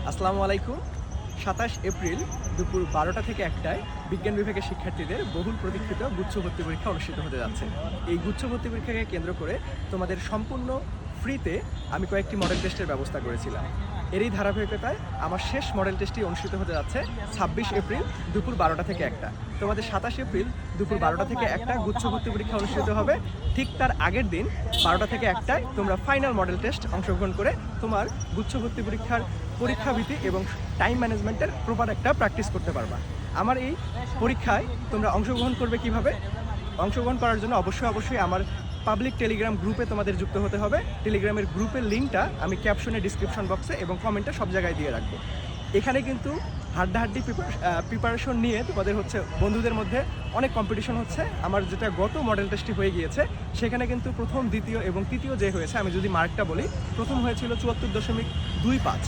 আসসালামু আলাইকুম। ২৭ এপ্রিল দুপুর ১২টা থেকে ১টায় বিজ্ঞান বিভাগের শিক্ষার্থীদের বহুল প্রতীক্ষিত গুচ্ছ ভর্তি পরীক্ষা অনুষ্ঠিত হতে যাচ্ছে। এই গুচ্ছ ভর্তি পরীক্ষাকে কেন্দ্র করে তোমাদের সম্পূর্ণ ফ্রিতে আমি কয়েকটি মডেল টেস্টের ব্যবস্থা করেছিলাম। এরই ধারাবাহিকতায় আমার শেষ মডেল টেস্টটি অনুষ্ঠিত হতে যাচ্ছে ২৬ এপ্রিল দুপুর ১২টা থেকে ১টা। তোমাদের ২৭ এপ্রিল দুপুর ১২টা থেকে ১টা গুচ্ছ ভর্তি পরীক্ষা অনুষ্ঠিত হবে। ঠিক তার আগের দিন ১২টা থেকে ১টায় তোমরা ফাইনাল মডেল টেস্ট অংশগ্রহণ করে তোমার গুচ্ছ ভর্তি পরীক্ষার পরীক্ষাভীতি এবং টাইম ম্যানেজমেন্টের প্রপার একটা প্র্যাকটিস করতে পারবা। আমার এই পরীক্ষায় তোমরা অংশগ্রহণ করবে কিভাবে? অংশগ্রহণ করার জন্য অবশ্যই আমার পাবলিক টেলিগ্রাম গ্রুপে তোমাদের যুক্ত হতে হবে। টেলিগ্রামের গ্রুপের লিঙ্কটা আমি ক্যাপশনে, ডিসক্রিপশন বক্সে এবং কমেন্টে সব জায়গায় দিয়ে রাখবো। এখানে কিন্তু হাড্ডাহাড্ডি প্রিপারেশন নিয়ে তোমাদের বন্ধুদের মধ্যে অনেক কম্পিটিশন হচ্ছে। আমার যেটা গত মডেল টেস্টটি হয়ে গিয়েছে সেখানে কিন্তু প্রথম, দ্বিতীয় এবং তৃতীয় যে হয়েছে, আমি যদি মার্কটা বলি, প্রথম হয়েছিল ৭৪.25,